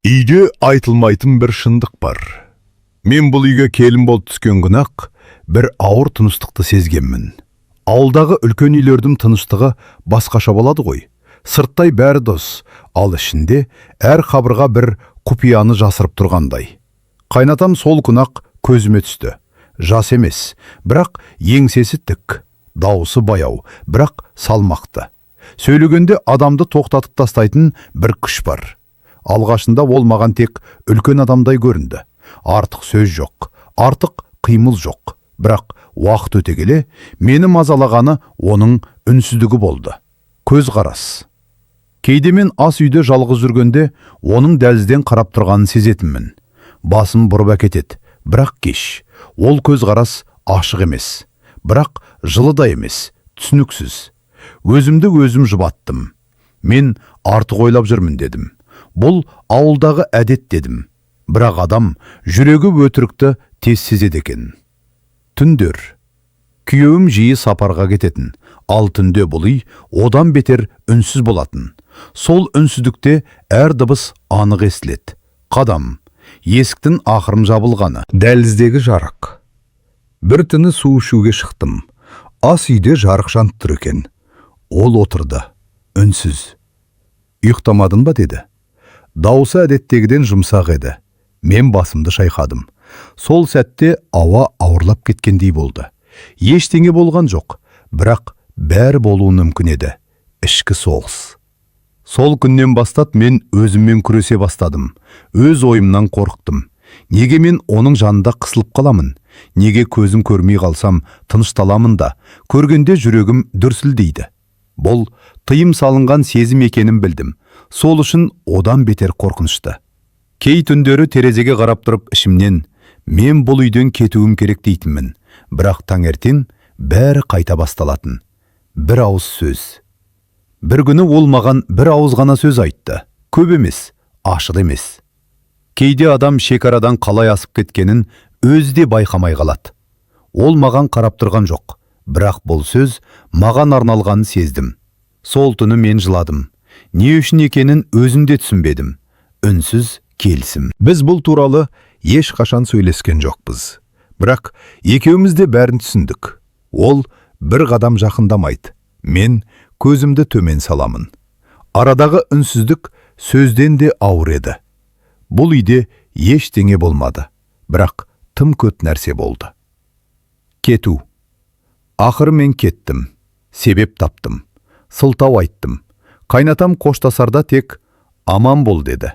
Үйде айтылмайтын бір шындық бар. Мен бұл үйге келін болып түскен күні-ақ бір ауыр тыныштықты сезгенмін. Ауылдағы үлкен үйлердің тыныштығы басқаша болады ғой. Сырттай бәрі дос, ал ішінде әр қабырға бір құпияны жасырып тұрғандай. Қайнатам сол күні-ақ көзіме түсті. Жас емес, бірақ еңсесі тік, дауысы баяу, бірақ салмақты. Сөйлегенде адамды тоқтатып тастайтын бір күш бар. Алғашында ол маған тек үлкен адамдай көрінді. Артық сөз жоқ, артық қимыл жоқ. Бірақ уақыт өте келе, мені мазалағаны оның үнсіздігі болды. Көз қарас. Кейде мен ас үйде жалғыз жүргенде, оның дәлізден қарап тұрғанын сезетінмін. Басым бұрып әкетеді, бірақ кеш. Ол көз қарас ашық емес, бірақ жылы да емес, түсініксіз. Өзімді өзім жұбаттым. Мен артық ойлап жүрмін дедім. Бұл ауылдағы әдет дедім. Бірақ адам жүрегі өтірікті тез сезеді екен. Түндер. Күйеуім жиі сапарға кететін, ал түнде бұл үй одан бетер үнсіз болатын. Сол үнсіздікте әр дыбыс анық естіледі. Қадам, есіктің ақырын жабылғаны, дәліздегі жарық. Бір түні су ішуге шықтым. Ас үйде жарық жанып тұр екен. Ол отырды, үнсіз. Ұйықтамадың ба деді. Дауысы әдеттегіден жұмсақ еді. Мен басымды шайқадым. Сол сәтте ауа ауырлап кеткендей болды. Ештеңе болған жоқ, бірақ бәрі болуы мүмкін еді. Ішкі соғыс. Сол күннен бастап мен өзіммен күресе бастадым. Өз ойымнан қорықтым. Неге мен оның жанында қысылып қаламын? Неге көзім көрмей қалсам тынышталамын да, көргенде жүрегім дүрсілдейді. Бұл тыйым салынған сезім екенін білдім. Сол үшін одан бетер қорқынышты. Кей түндері терезеге қарап тұрып ішімнен, мен бұл үйден кетуім керек дейтінмін. Бірақ таңертең бәрі қайта басталатын. Бір ауыз сөз. Бір күні ол маған бір ауыз ғана сөз айтты. Көп емес, ашық емес. Кейде адам шекарадан қалай асып кеткенін өзі де байқамай қалады. Ол маған қарап тұрған жоқ. Бірақ бұл сөз маған арналғанын сездім. Сол түні мен жыладым. Не үшін екенін өзім де түсінбедім. Үнсіз келісім. Біз бұл туралы ешқашан сөйлескен жоқпыз. Бірақ екеуміз де бәрін түсіндік. Ол бір қадам жақындамайды. Мен көзімді төмен саламын. Арадағы үнсіздік сөзден де ауыр еді. Бұл үйде ештеңе болмады. Бірақ тым көп нәрсе болды. Кету. Ақыры мен кеттім. Себеп таптым. Сылтау айттым. Қайнатам қоштасарда тек аман бол деді.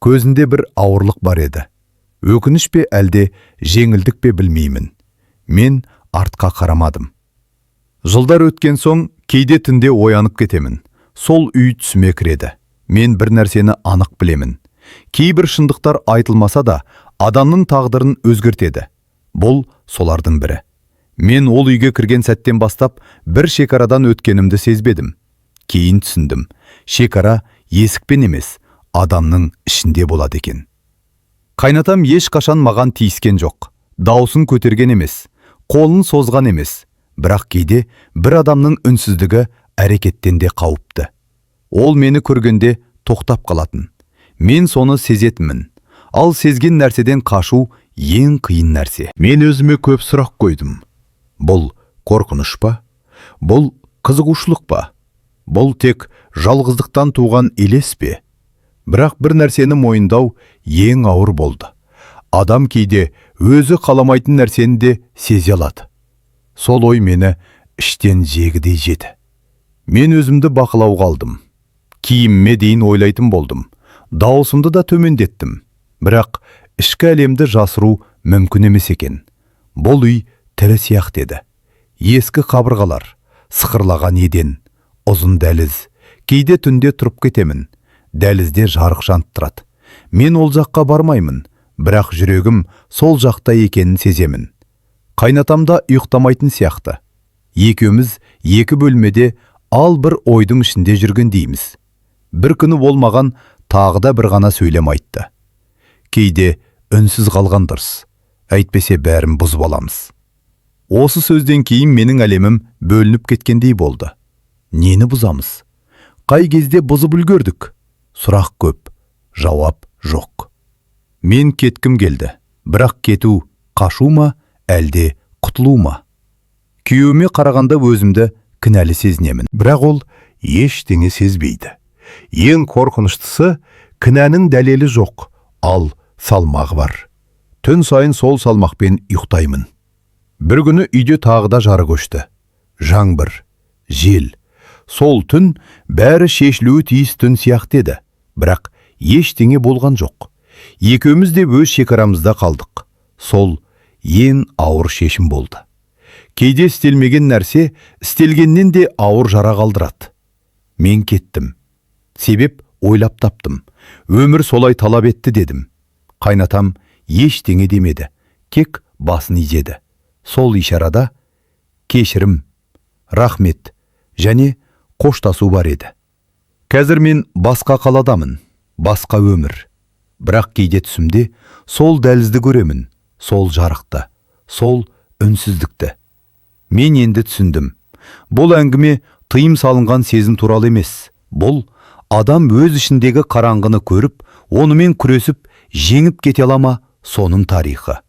Көзінде бір ауырлық бар еді. Өкініш пе әлде жеңілдік пе білмеймін. Мен артқа қарамадым. Жылдар өткен соң кейде түнде оянып кетемін. Сол үй түсіме кіреді. Мен бір нәрсені анық білемін. Кейбір шындықтар айтылмаса да адамның тағдырын өзгертеді. Бұл солардың бірі. Мен ол үйге кірген сәттен бастап бір шекарадан өткенімді сезбедім. Кейін түсіндім. Шекара есікпен емес, адамның ішінде болады екен. Қайнатам ешқашан маған тиіскен жоқ. Даусын көтерген емес, қолын созған емес. Бірақ кейде бір адамның үнсіздігі әрекеттен де қауіпті. Ол мені көргенде тоқтап қалатын. Мен соны сезетінмін. Ал сезген нәрседен қашу ең қиын нәрсе. Мен өзіме көп сұрақ қойдым. Бұл қорқыныш па? Бұл қызығушылық па? Бұл тек жалғыздықтан туған елес пе? Бірақ бір нәрсені мойындау ең ауыр болды. Адам кейде өзі қаламайтын нәрсені де сезе алады. Сол ой мені іштен жегідей жеді. Мен өзімді бақылауға алдым. Киіміме дейін ойлайтын болдым. Дауысымды да төмендеттім. Бірақ ішкі әлемді жасыру мүмкін емес екен. Бұл үй тірі сияқты еді. Ескі қабырғалар, сықырлаған еден, ұзын дәліз. Кейде түнде тұрып кетемін. Дәлізде жарық жанып тұрады. Мен ол жаққа бармаймын, бірақ жүрегім сол жақта екенін сеземін. Қайнатамда ұйықтамайтын сияқты. Екеуміз екі бөлмеде ал бір ойдың ішінде жүрген дейміз. Бір күні ол маған тағы да бір ғана сөйлем айтты. Кейде үнсіз қалған дұрыс. Әйтпесе бәрін бұзып аламыз. Осы сөзден кейін менің әлемім бөлініп кеткендей болды. Нені бұзамыз? Қай кезде бұзып үлгердік? Сұрақ көп, жауап Жоқ. Мен кеткім келді. Бірақ кету қашу ма, әлде құтылу ма? Күйеуіме қарағанда өзімді кінәлі сезінемін. Бірақ ол ештеңе сезбейді. Ең қорқыныштысы, кінәнің дәлелі жоқ, ал салмағы бар. Түн сайын сол салмақпен ұйықтаймын. Бір күні үйде тағы да жары көшті. Жаңбыр, жел. Сол түн бәрі шешілуі тиіс түн сияқты еді. Бірақ ештеңе болған жоқ. Екеуміз де өз шекарамызда қалдық. Сол ең ауыр шешім болды. Кейде істелмеген нәрсе істелгеннен де ауыр жара қалдырады. Мен кеттім. Себеп ойлап таптым. Өмір солай талап етті дедім. Қайнатам ештеңе демеді. Тек басын изеді. Сол ишарада кешірім, рахмет және қоштасу бар еді. Қазір мен басқа қаладамын, басқа өмір. Бірақ кейде түсімде сол дәлізді көремін, сол жарықты, сол үнсіздікті. Мен енді түсіндім. Бұл әңгіме тыйым салынған сезім туралы емес. Бұл адам өз ішіндегі қараңғыны көріп, онымен күресіп, жеңіп кете ала ма, соның тарихы.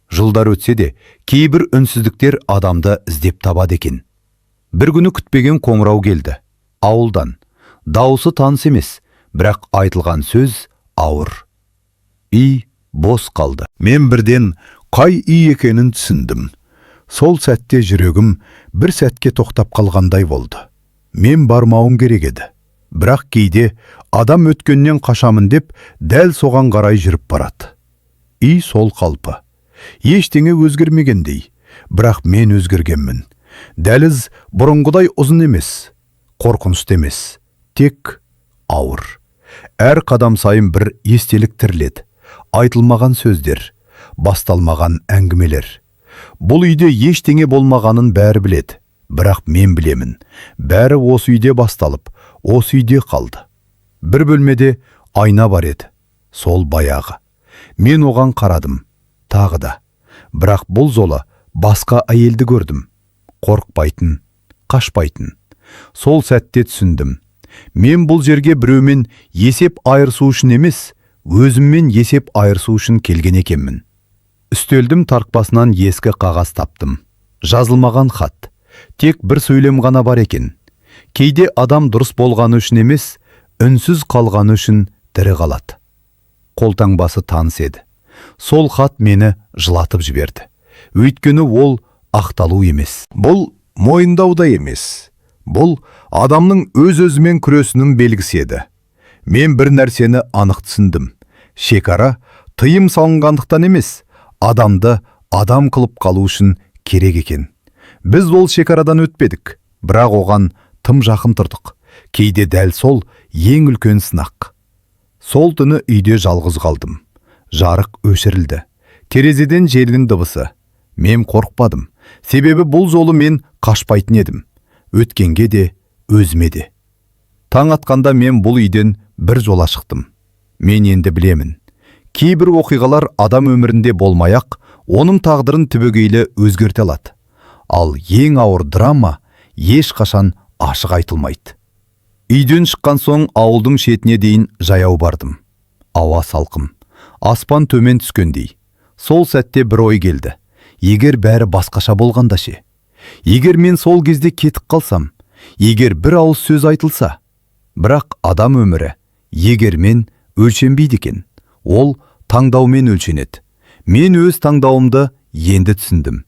Жылдар өтсе де, кейбір үнсіздіктер адамды іздеп табады екен. Бір күні күтпеген қоңырау келді. Ауылдан. Дауысы таныс емес, бірақ айтылған сөз ауыр. Үй бос қалды. Мен бірден қай үй екенін түсіндім. Сол сәтте жүрегім бір сәтке тоқтап қалғандай болды. Мен бармауым керек еді. Бірақ кейде адам өткеннен қашамын деп дәл соған қарай жүріп барады. Үй сол қалпы. Ештеңе өзгермегендей, бірақ мен өзгергенмін. Дәліз бұрынғыдай ұзын емес, қорқынышты емес, тек ауыр. Әр қадам сайын бір естелік тіріледі. Айтылмаған сөздер, басталмаған әңгімелер. Бұл үйде ештеңе болмағанын бәрі біледі, бірақ мен білемін. Бәрі осы үйде басталып, осы үйде қалды. Бір бөлмеде айна бар еді, сол баяғы. Мен оған қарадым, тағы да. Бірақ бұл жолы басқа әйелді көрдім. Қорықпайтын, қашпайтын. Сол сәтте түсіндім. Мен бұл жерге біреумен есеп айырысу үшін емес, өзіммен есеп айырысу үшін келген екенмін. Үстелдің тартпасынан ескі қағаз таптым. Жазылмаған хат. Тек бір сөйлем ғана бар екен. Кейде адам дұрыс болғаны үшін емес, үнсіз қалғаны үшін тірі қалады. Қолтаңбасы таныс еді. Сол хат мені жылатып жіберді. Өйткені ол ақталу емес. Бұл мойындау да емес. Бұл адамның өз-өзімен күресінің белгісі еді. Мен бір нәрсені анық түсіндім. Шекара тыйым салынғандықтан емес, адамды адам қылып қалу үшін керек екен. Біз ол шекарадан өтпедік, бірақ оған тым жақын тұрдық. Кейде дәл сол ең үлкен сынақ. Сол түні үйде жалғыз қалдым. Жарық өшірілді. Терезеден желдің дыбысы. Мен қорықпадым. Себебі бұл жолы мен қашпайтын едім. Өткенге де, өзіме де. Таң атқанда мен бұл үйден бір жола шықтым. Мен енді білемін. Кейбір оқиғалар адам өмірінде болмай-ақ, оның тағдырын түбегейлі өзгерте алады. Ал ең ауыр драма ешқашан ашық айтылмайды. Үйден шыққан соң ауылдың шетіне дейін жаяу бардым. Ауа салқын. Аспан төмен түскендей. Сол сәтте бір ой келді. Егер бәрі басқаша болғанда ше? Егер мен сол кезде кетіп қалсам, егер бір ауыз сөз айтылса, бірақ адам өмірі егермен өлшенбейді екен. Ол таңдаумен өлшенеді. Мен өз таңдауымды енді түсіндім.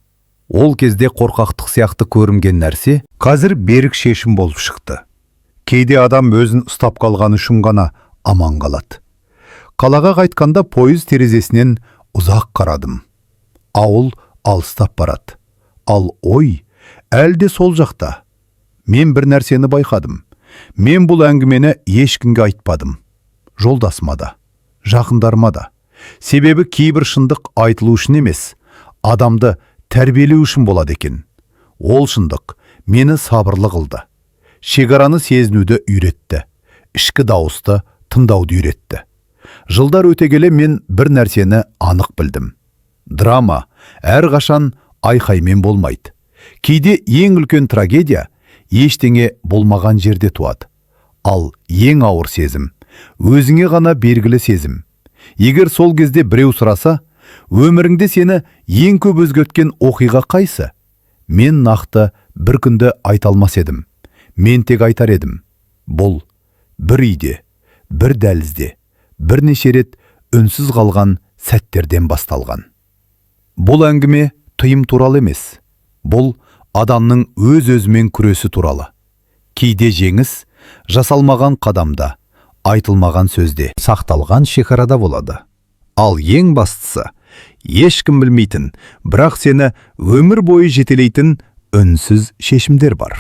Ол кезде қорқақтық сияқты көрінген нәрсе қазір берік шешім болып шықты. Кейде адам өзін ұстап қалған үшін ғана аман қалады. Қалаға қайтқанда пойыз терезесінен ұзақ қарадым. Ауыл алыстап барады. Ал ой әлде сол жақта. Мен бір нәрсені байқадым. Мен бұл әңгімені ешкімге айтпадым. Жолдасыма да, жақындарыма да. Себебі кейбір шындық айтылу үшін емес, адамды тәрбиелеу үшін болады екен. Ол шындық мені сабырлы қылды. Шекараны сезінуді үйретті. Ішкі дауысты тыңдауды үйретті. Жылдар өте келе мен бір нәрсені анық білдім. Драма әрқашан айқаймен болмайды. Кейде ең үлкен трагедия ештеңе болмаған жерде туады. Ал ең ауыр сезім өзіңе ғана белгілі сезім. Егер сол кезде біреу сұраса, өміріңде сені ең көп өзгерткен оқиға қайсы? Мен нақты бір күнді айта алмас едім. Мен тек айтар едім. Бұл бір үйде, бір дәлізде, бірнеше рет үнсіз қалған сәттерден басталған. Бұл әңгіме тыйым туралы емес. Бұл адамның өз-өзімен күресі туралы. Кейде жеңіс жасалмаған қадамда, айтылмаған сөзде, сақталған шекарада болады. Ал ең бастысы, ешкім білмейтін, бірақ сені өмір бойы жетелейтін үнсіз шешімдер бар.